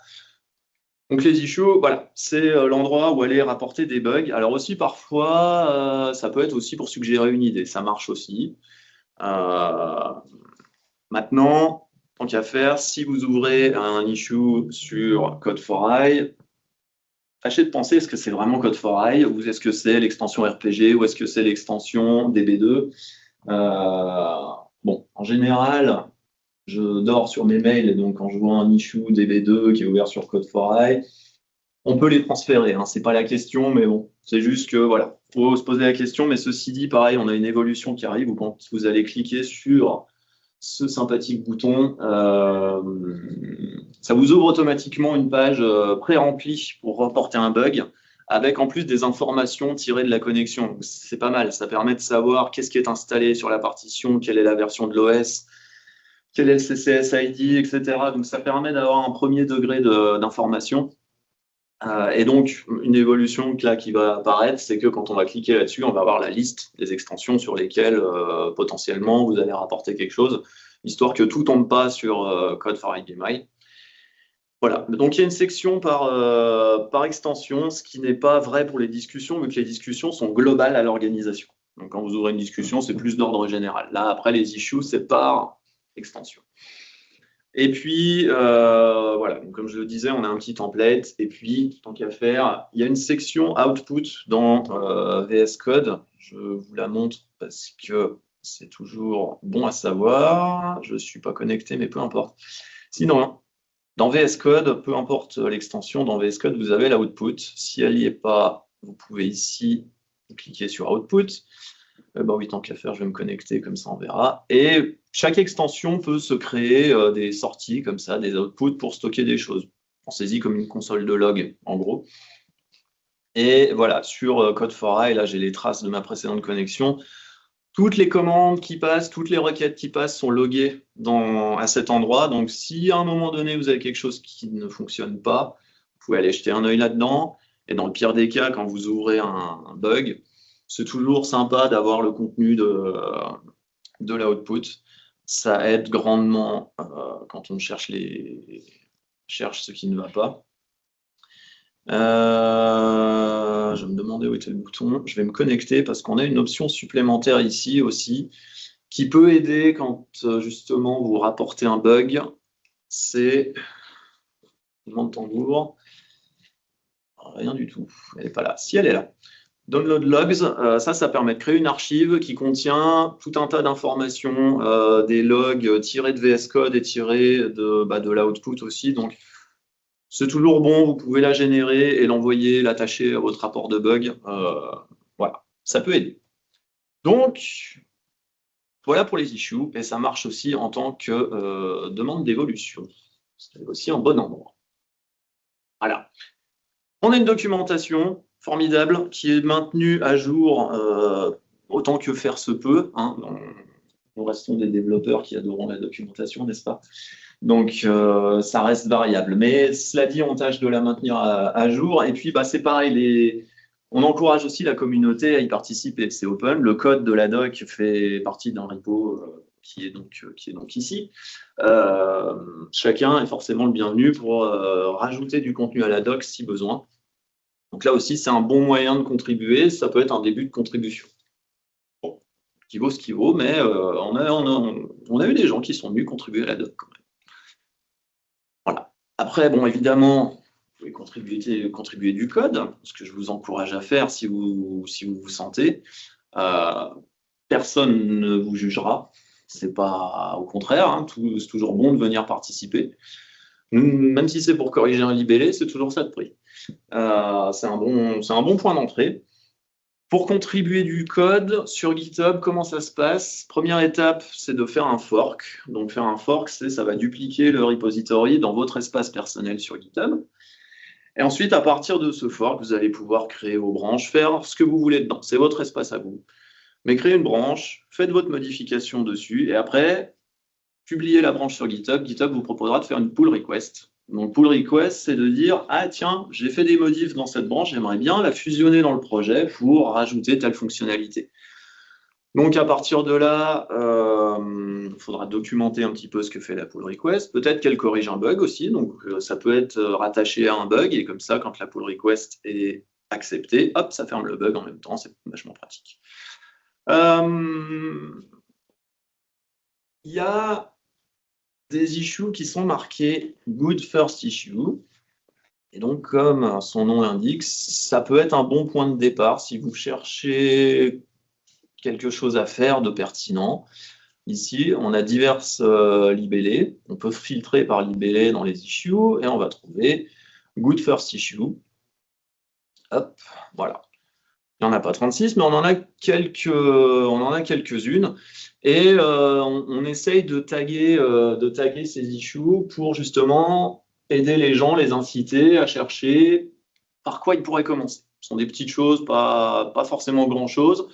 Donc les issues, voilà, c'est l'endroit où aller rapporter des bugs. Alors aussi parfois, ça peut être aussi pour suggérer une idée, ça marche aussi. Maintenant, tant qu'à faire, si vous ouvrez un issue sur Code4i, tâchez de penser, est-ce que c'est vraiment Code4i ou est-ce que c'est l'extension RPG ou est-ce que c'est l'extension DB2? Bon, en général, je dors sur mes mails, et donc quand je vois un issue DB2 qui est ouvert sur Code4i, on peut les transférer, hein, c'est pas la question, mais bon, c'est juste que voilà, faut se poser la question. Mais ceci dit, pareil, on a une évolution qui arrive où quand vous allez cliquer sur ce sympathique bouton, ça vous ouvre automatiquement une page pré-remplie pour reporter un bug, avec en plus des informations tirées de la connexion. C'est pas mal, ça permet de savoir qu'est-ce qui est installé sur la partition, quelle est la version de l'OS, quel est le CCS ID, etc. Donc ça permet d'avoir un premier degré d'information. Et donc, une évolution là, qui va apparaître, c'est que quand on va cliquer là-dessus, on va avoir la liste des extensions sur lesquelles potentiellement vous allez rapporter quelque chose, histoire que tout ne tombe pas sur Code4IBMI. Voilà, donc il y a une section par extension, ce qui n'est pas vrai pour les discussions, vu que les discussions sont globales à l'organisation. Donc quand vous ouvrez une discussion, c'est plus d'ordre général. Là, après, les issues, c'est par extension. Et puis, voilà, donc, comme je le disais, on a un petit template. Et puis, tant qu'à faire, il y a une section output dans VS Code. Je vous la montre parce que c'est toujours bon à savoir. Je ne suis pas connecté, mais peu importe. Sinon, dans VS Code, peu importe l'extension, dans VS Code, vous avez l'output. Si elle n'y est pas, vous pouvez ici cliquer sur output. Bah oui, tant qu'à faire, je vais me connecter, comme ça on verra. Et chaque extension peut se créer des sorties comme ça, des outputs pour stocker des choses. Pensez-y comme une console de log, en gros. Et voilà, sur Code4eye, là j'ai les traces de ma précédente connexion. Toutes les commandes qui passent, toutes les requêtes qui passent sont loguées à cet endroit. Donc si à un moment donné vous avez quelque chose qui ne fonctionne pas, vous pouvez aller jeter un œil là-dedans. Et dans le pire des cas, quand vous ouvrez un bug, c'est toujours sympa d'avoir le contenu de l'output. Ça aide grandement quand on cherche ce qui ne va pas. Je me demandais où était le bouton. Je vais me connecter parce qu'on a une option supplémentaire ici aussi qui peut aider quand justement vous rapportez un bug. C'est roulement de tambour. Rien du tout. Elle n'est pas là. Si, elle est là. Download logs, ça permet de créer une archive qui contient tout un tas d'informations, des logs tirés de VS Code et tirés de l'output aussi. Donc, c'est toujours bon, vous pouvez la générer et l'envoyer, l'attacher à votre rapport de bug. Voilà, ça peut aider. Donc, voilà pour les issues, et ça marche aussi en tant que demande d'évolution. C'est aussi un bon endroit. Voilà. On a une documentation formidable qui est maintenue à jour autant que faire se peut. Hein. Nous restons des développeurs qui adorons la documentation, n'est-ce pas? Donc, ça reste variable. Mais cela dit, on tâche de la maintenir à jour. Et puis, bah, c'est pareil, on encourage aussi la communauté à y participer. C'est open. Le code de la doc fait partie d'un repo qui est donc ici. Chacun est forcément le bienvenu pour rajouter du contenu à la doc si besoin. Donc là aussi, c'est un bon moyen de contribuer. Ça peut être un début de contribution. Bon, qui vaut ce qui vaut, mais on a eu des gens qui sont venus contribuer à la doc quand même. Voilà. Après, bon, évidemment, vous pouvez contribuer du code, ce que je vous encourage à faire si vous vous sentez. Personne ne vous jugera. C'est pas au contraire, hein, c'est toujours bon de venir participer. Même si c'est pour corriger un libellé, c'est toujours ça de prix. C'est un bon point d'entrée. Pour contribuer du code sur GitHub, comment ça se passe? Première étape, c'est de faire un fork. Donc faire un fork, ça va dupliquer le repository dans votre espace personnel sur GitHub. Et ensuite, à partir de ce fork, vous allez pouvoir créer vos branches, faire ce que vous voulez dedans. C'est votre espace à vous. Mais créez une branche, faites votre modification dessus, et après, publiez la branche sur GitHub. GitHub vous proposera de faire une pull request. Donc, pull request, c'est de dire « Ah, tiens, j'ai fait des modifs dans cette branche, j'aimerais bien la fusionner dans le projet pour rajouter telle fonctionnalité. » Donc, à partir de là, il faudra documenter un petit peu ce que fait la pull request. Peut-être qu'elle corrige un bug aussi. Donc, ça peut être rattaché à un bug. Et comme ça, quand la pull request est acceptée, hop, ça ferme le bug en même temps. C'est vachement pratique. Il y a des issues qui sont marquées Good First Issue. Et donc, comme son nom l'indique, ça peut être un bon point de départ si vous cherchez quelque chose à faire de pertinent. Ici, on a diverses libellés. On peut filtrer par libellé dans les issues et on va trouver Good First Issue. Hop, voilà. Il n'y en a pas 36, mais on en a quelques-unes. Et on essaye de taguer ces issues pour justement aider les gens, les inciter à chercher par quoi ils pourraient commencer. Ce sont des petites choses, pas forcément grand-chose,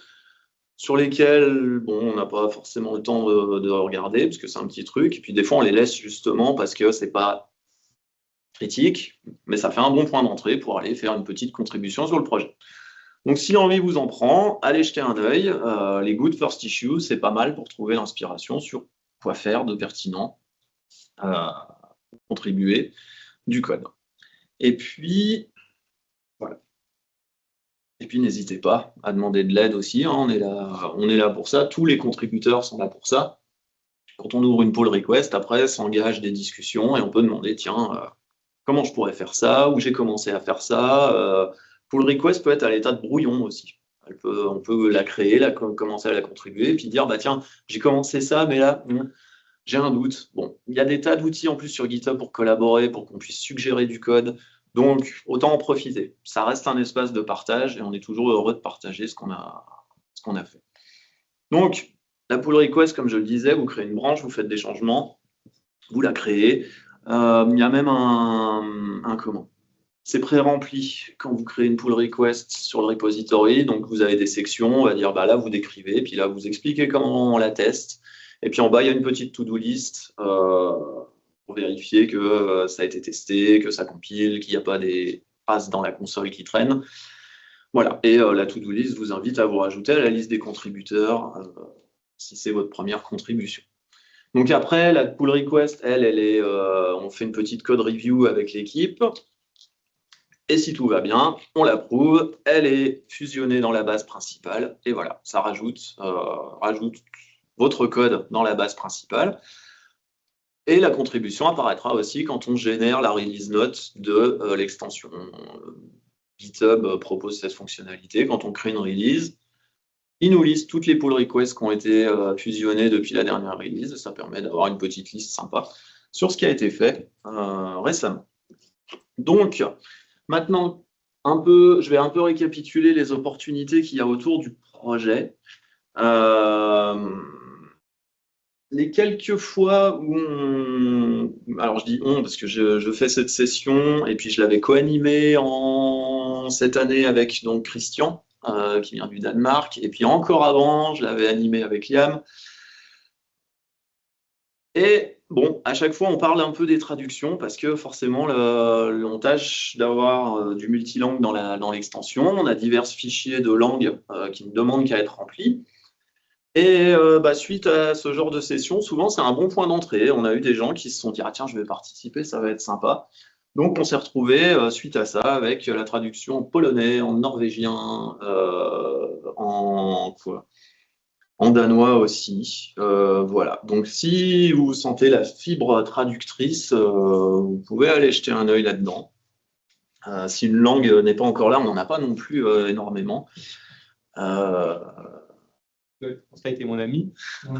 sur lesquelles bon, on n'a pas forcément le temps de regarder, parce que c'est un petit truc. Et puis des fois, on les laisse justement parce que c'est pas critique, mais ça fait un bon point d'entrée pour aller faire une petite contribution sur le projet. Donc, si l'envie vous en prend, allez jeter un œil. Les Good First Issues, c'est pas mal pour trouver l'inspiration sur quoi faire de pertinent, contribuer du code. Et puis, voilà. Et puis, n'hésitez pas à demander de l'aide aussi. Hein, on est là pour ça. Tous les contributeurs sont là pour ça. Quand on ouvre une pull request, après s'engagent des discussions et on peut demander, tiens, comment je pourrais faire ça, où j'ai commencé à faire ça. Pull request peut être à l'état de brouillon aussi. On peut la créer, commencer à la contribuer, et puis dire, bah tiens, j'ai commencé ça, mais là, j'ai un doute. Bon, il y a des tas d'outils en plus sur GitHub pour collaborer, pour qu'on puisse suggérer du code. Donc, autant en profiter. Ça reste un espace de partage et on est toujours heureux de partager ce qu'on a fait. Donc, la pull request, comme je le disais, vous créez une branche, vous faites des changements, vous la créez. Il y a même un comment? C'est pré-rempli quand vous créez une pull request sur le repository. Donc, vous avez des sections, on va dire, bah là, vous décrivez, puis là, vous expliquez comment on la teste. Et puis en bas, il y a une petite to-do list pour vérifier que ça a été testé, que ça compile, qu'il n'y a pas des traces dans la console qui traînent. Voilà. Et la to-do list vous invite à vous rajouter à la liste des contributeurs si c'est votre première contribution. Donc après, la pull request, elle est, on fait une petite code review avec l'équipe. Et si tout va bien, on l'approuve, elle est fusionnée dans la base principale. Et voilà, ça rajoute votre code dans la base principale. Et la contribution apparaîtra aussi quand on génère la release note de l'extension. GitHub propose cette fonctionnalité. Quand on crée une release, il nous liste toutes les pull requests qui ont été fusionnées depuis la dernière release. Ça permet d'avoir une petite liste sympa sur ce qui a été fait récemment. Donc, maintenant, je vais un peu récapituler les opportunités qu'il y a autour du projet. Les quelques fois où alors je dis on parce que je fais cette session et puis je l'avais co-animée cette année avec donc Christian qui vient du Danemark et puis encore avant je l'avais animée avec Liam. Et bon, à chaque fois on parle un peu des traductions parce que forcément on tâche d'avoir du multilangue dans l'extension. On a divers fichiers de langue qui ne demandent qu'à être remplis. Et suite à ce genre de session, souvent c'est un bon point d'entrée. On a eu des gens qui se sont dit ah tiens je vais participer, ça va être sympa. Donc on s'est retrouvé suite à ça avec la traduction en polonais, en norvégien, en danois aussi. Voilà. Donc si vous sentez la fibre traductrice, vous pouvez aller jeter un œil là-dedans. Si une langue n'est pas encore là, on n'en a pas non plus énormément. Ça a été mon ami.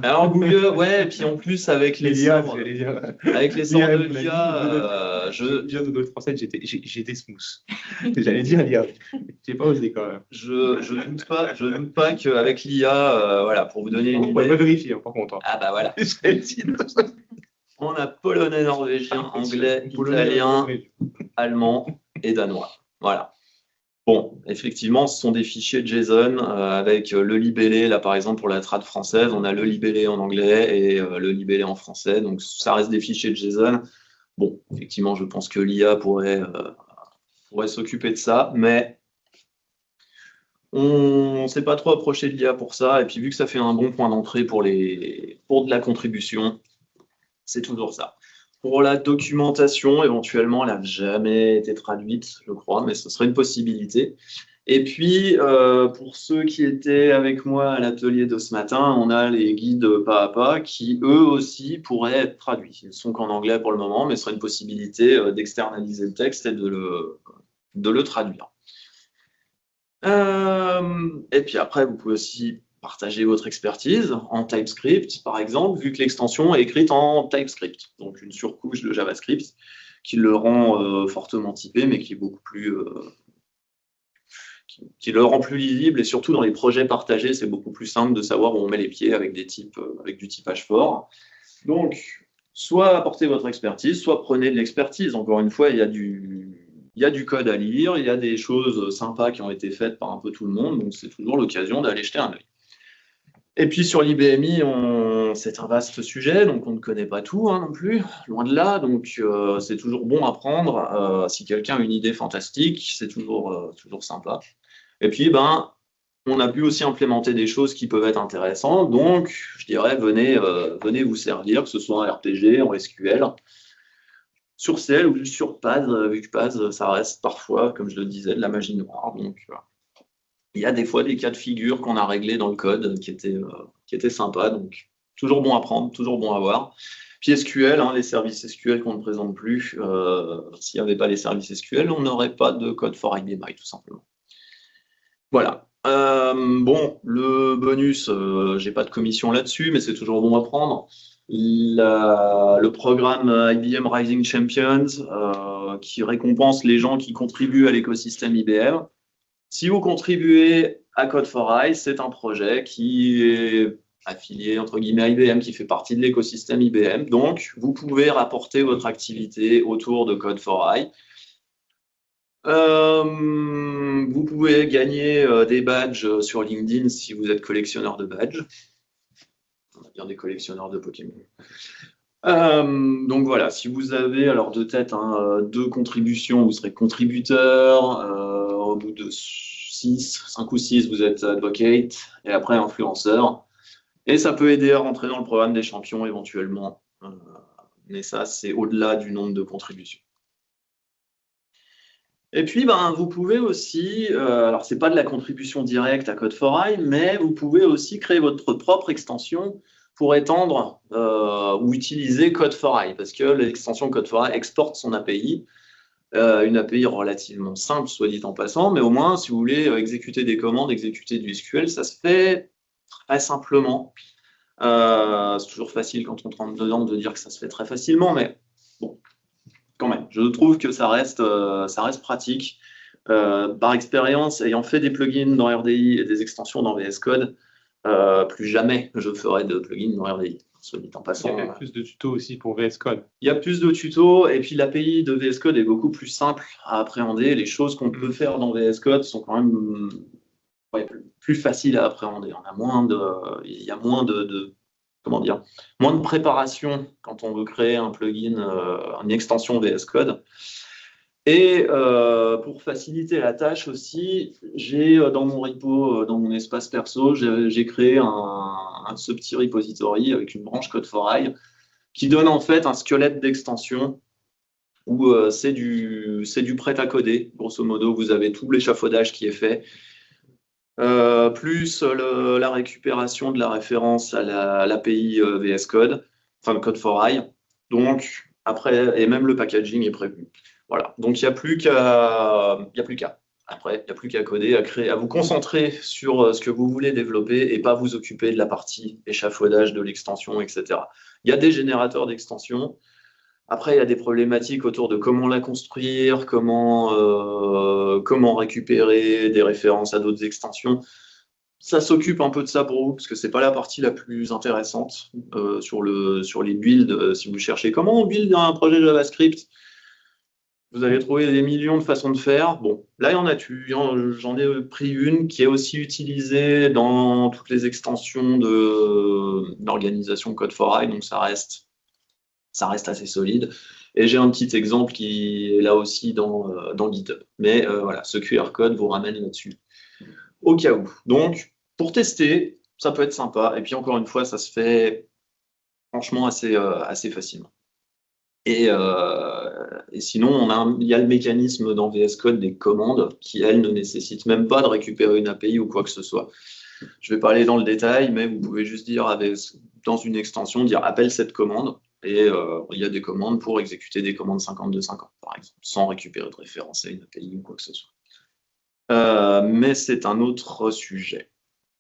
Alors Google, ouais, et puis en plus avec les sorts de l'IA, de Google Translate, j'étais smooth. J'allais dire l'IA. J'ai pas osé quand même. Je doute pas qu'avec l'IA, voilà, pour vous donner une idée. On va vérifier, par contre. Ah bah voilà. On a polonais, norvégien, anglais, italien, allemand et danois. Voilà. Bon, effectivement, ce sont des fichiers JSON avec le libellé. Là, par exemple, pour la trad française, on a le libellé en anglais et le libellé en français. Donc, ça reste des fichiers de JSON. Bon, effectivement, je pense que l'IA pourrait s'occuper de ça, mais on ne s'est pas trop approché de l'IA pour ça. Et puis, vu que ça fait un bon point d'entrée pour de la contribution, c'est toujours ça. Pour la documentation, éventuellement, elle n'a jamais été traduite, je crois, mais ce serait une possibilité. Et puis, pour ceux qui étaient avec moi à l'atelier de ce matin, on a les guides pas à pas qui, eux aussi, pourraient être traduits. Ils ne sont qu'en anglais pour le moment, mais ce serait une possibilité d'externaliser le texte et de le traduire. Et puis après, vous pouvez aussi partager votre expertise en TypeScript, par exemple, vu que l'extension est écrite en TypeScript, donc une surcouche de JavaScript qui le rend fortement typé, mais qui est beaucoup plus, qui le rend plus lisible, et surtout dans les projets partagés, c'est beaucoup plus simple de savoir où on met les pieds avec des types, avec du typage fort. Donc, soit apportez votre expertise, soit prenez de l'expertise. Encore une fois, il y a du code à lire, il y a des choses sympas qui ont été faites par un peu tout le monde, donc c'est toujours l'occasion d'aller jeter un œil. Et puis sur l'IBMI, c'est un vaste sujet, donc on ne connaît pas tout non plus, loin de là, donc c'est toujours bon à prendre. Si quelqu'un a une idée fantastique, c'est toujours sympa. Et puis, on a pu aussi implémenter des choses qui peuvent être intéressantes, donc je dirais, venez vous servir, que ce soit en RPG, en SQL, sur CL ou sur PAS, vu que PAS, ça reste parfois, comme je le disais, de la magie noire, donc il y a des fois des cas de figure qu'on a réglés dans le code qui étaient sympas, donc toujours bon à prendre, toujours bon à voir. Puis SQL, les services SQL qu'on ne présente plus, s'il n'y avait pas les services SQL, on n'aurait pas de code for IBMI, tout simplement. Voilà. Bon, le bonus, j'ai pas de commission là-dessus, mais c'est toujours bon à prendre. Le programme IBM Rising Champions, qui récompense les gens qui contribuent à l'écosystème IBM. Si vous contribuez à Code4Eye, c'est un projet qui est affilié entre guillemets à IBM, qui fait partie de l'écosystème IBM. Donc, vous pouvez rapporter votre activité autour de Code4Eye. Vous pouvez gagner des badges sur LinkedIn si vous êtes collectionneur de badges. On va dire des collectionneurs de Pokémon. Donc voilà, si vous avez alors de tête 2 contributions, vous serez contributeur. Au bout de 5 ou 6, vous êtes advocate et après influenceur. Et ça peut aider à rentrer dans le programme des champions éventuellement. Mais ça, c'est au-delà du nombre de contributions. Et puis, vous pouvez aussi, alors c'est pas de la contribution directe à Code4Eye, mais vous pouvez aussi créer votre propre extension pour étendre ou utiliser Code4Eye, parce que l'extension Code4Eye exporte son API, une API relativement simple, soit dit en passant, mais au moins, si vous voulez exécuter des commandes, exécuter du SQL, ça se fait très simplement. C'est toujours facile quand on rentre dedans de dire que ça se fait très facilement, mais bon, quand même, je trouve que ça reste pratique. Par expérience, ayant fait des plugins dans RDI et des extensions dans VS Code, plus jamais je ferai de plugins dans RDI. Soit dit en passant. Il y a plus de tutos aussi pour VS Code. Il y a plus de tutos, et puis l'API de VS Code est beaucoup plus simple à appréhender. Les choses qu'on peut faire dans VS Code sont quand même plus faciles à appréhender. Il y a moins de comment dire, moins de préparation quand on veut créer un plugin, une extension VS Code. Et pour faciliter la tâche aussi, j'ai dans mon repo, dans mon espace perso, j'ai créé ce petit repository avec une branche Code4Eye qui donne en fait un squelette d'extension où c'est du prêt à coder. Grosso modo, vous avez tout l'échafaudage qui est fait. Plus la récupération de la référence à l'API VS Code, enfin le Code4Eye. Donc, après, et même le packaging est prévu. Voilà. Donc, il n'y a plus qu'à. Après, il n'y a plus qu'à coder, à créer, à vous concentrer sur ce que vous voulez développer et pas vous occuper de la partie échafaudage de l'extension, etc. Il y a des générateurs d'extensions. Après, il y a des problématiques autour de comment la construire, comment récupérer des références à d'autres extensions. Ça s'occupe un peu de ça pour vous, parce que c'est pas la partie la plus intéressante sur les builds. Si vous cherchez comment on build un projet JavaScript, vous allez trouver des millions de façons de faire. Bon, là, j'en ai pris une qui est aussi utilisée dans toutes les extensions d'organisation Code4Eye, donc ça reste assez solide. Et j'ai un petit exemple qui est là aussi dans GitHub. Mais voilà, ce QR code vous ramène là-dessus, au cas où. Donc, pour tester, ça peut être sympa. Et puis, encore une fois, ça se fait franchement assez facilement. Et sinon, il y a le mécanisme dans VS Code des commandes qui, elles, ne nécessitent même pas de récupérer une API ou quoi que ce soit. Je ne vais pas aller dans le détail, mais vous pouvez juste dire, dans une extension, dire appelle cette commande. Et il y a des commandes pour exécuter des commandes 52-50, par exemple, sans récupérer de référence à une API ou quoi que ce soit. Mais c'est un autre sujet.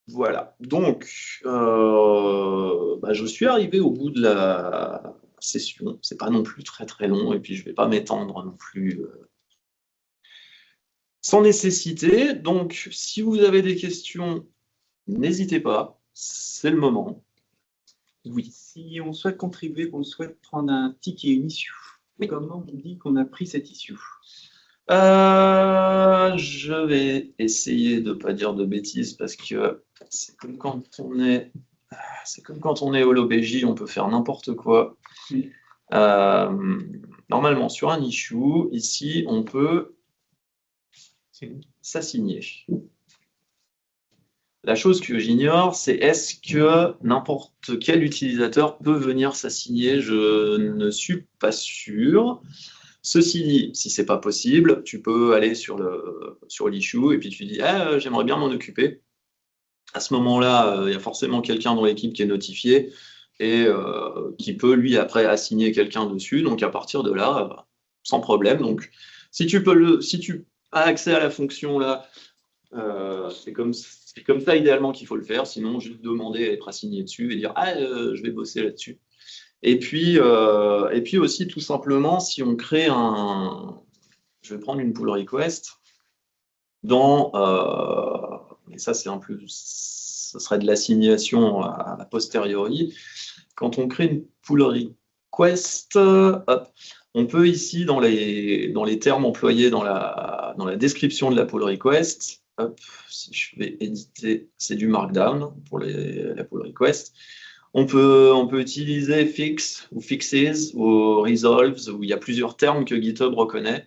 Voilà. Donc, je suis arrivé au bout de la session. C'est pas non plus très très long, et puis je vais pas m'étendre non plus sans nécessité. Donc, si vous avez des questions, n'hésitez pas, c'est le moment. Oui. Si on souhaite contribuer, qu'on souhaite prendre un ticket, une issue, oui. Comment on dit qu'on a pris cette issue? Je vais essayer de ne pas dire de bêtises parce que c'est comme quand on est au LOBJ, on peut faire n'importe quoi. Oui. Normalement, sur un issue, ici, on peut s'assigner. La chose que j'ignore, c'est est-ce que n'importe quel utilisateur peut venir s'assigner? Je ne suis pas sûr. Ceci dit, si ce n'est pas possible, tu peux aller sur l'issue et puis tu dis j'aimerais bien m'en occuper. À ce moment-là, il y a forcément quelqu'un dans l'équipe qui est notifié. et qui peut, lui, après, assigner quelqu'un dessus. Donc, à partir de là, sans problème. Donc, si tu as accès à la fonction là, c'est comme ça idéalement qu'il faut le faire. Sinon, juste demander à être assigné dessus et dire ah, je vais bosser là-dessus. Et puis aussi, tout simplement, si on crée je vais prendre une pull request et ça, c'est ce serait de l'assignation a posteriori. Quand on crée une pull request, hop, on peut ici, dans les termes employés dans la description de la pull request, hop, si je vais éditer, c'est du Markdown pour la pull request. On peut utiliser fix ou fixes ou resolves, où il y a plusieurs termes que GitHub reconnaît,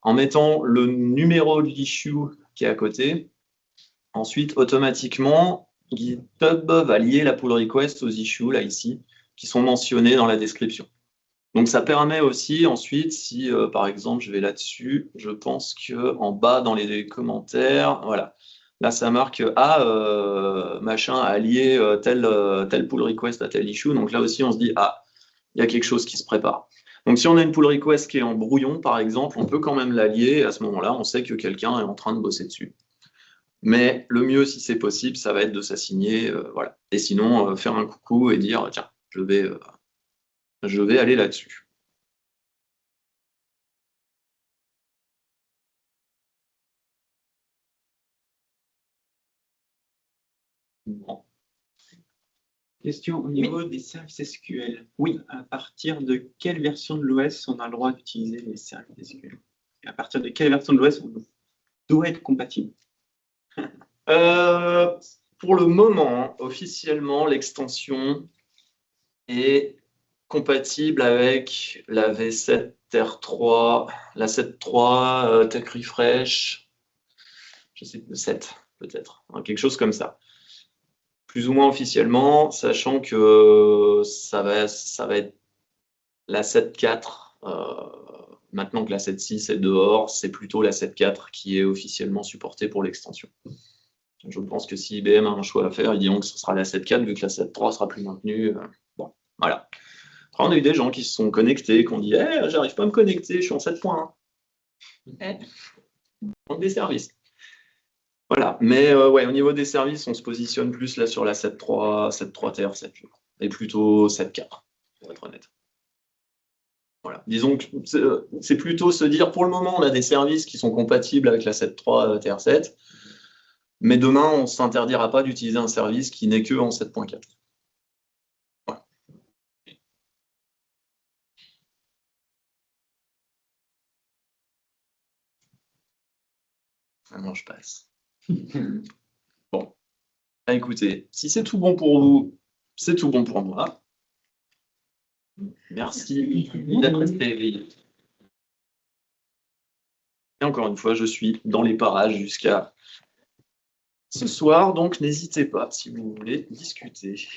en mettant le numéro de l'issue qui est à côté. Ensuite, automatiquement, GitHub va lier la pull request aux issues, là, ici, qui sont mentionnés dans la description. Donc, ça permet aussi, ensuite, si, par exemple, je vais là-dessus, je pense qu'en bas, dans les commentaires, voilà, là, ça marque « Ah, machin a lié telle pull request à tel issue ». Donc, là aussi, on se dit « Ah, il y a quelque chose qui se prépare ». Donc, si on a une pull request qui est en brouillon, par exemple, on peut quand même la lier. À ce moment-là, on sait que quelqu'un est en train de bosser dessus. Mais le mieux, si c'est possible, ça va être de s'assigner, voilà. Et sinon, faire un coucou et dire, tiens, je vais aller là-dessus. Bon. Question au niveau des services SQL. Oui. À partir de quelle version de l'OS on a le droit d'utiliser les services SQL? Et à partir de quelle version de l'OS on doit être compatible? Pour le moment, officiellement, l'extension est compatible avec la V7 R3, la 7.3 Tech Refresh, je sais plus, 7 peut-être, hein, quelque chose comme ça. Plus ou moins officiellement, sachant que ça va être la 7.4, maintenant que la 7.6 est dehors, c'est plutôt la 7.4 qui est officiellement supportée pour l'extension. Je pense que si IBM a un choix à faire, ils diront que ce sera la 7.4 vu que la 7.3 sera plus maintenue. Bon, voilà. Après, on a eu des gens qui se sont connectés, qui ont dit hey, j'arrive pas à me connecter, je suis en 7.1. Donc des services. Voilà. Mais ouais, au niveau des services, on se positionne plus là sur la 7.3, 7.3 TR, 7 et plutôt 7.4, pour être honnête. Voilà. Disons que c'est plutôt se dire pour le moment, on a des services qui sont compatibles avec la 7.3 TR7. Mais demain, on ne s'interdira pas d'utiliser un service qui n'est que en 7.4. Voilà. Maintenant, je passe. Bon. Ah, écoutez, si c'est tout bon pour vous, c'est tout bon pour moi. Merci d'être resté. Et encore une fois, je suis dans les parages jusqu'à ce soir, donc n'hésitez pas si vous voulez discuter.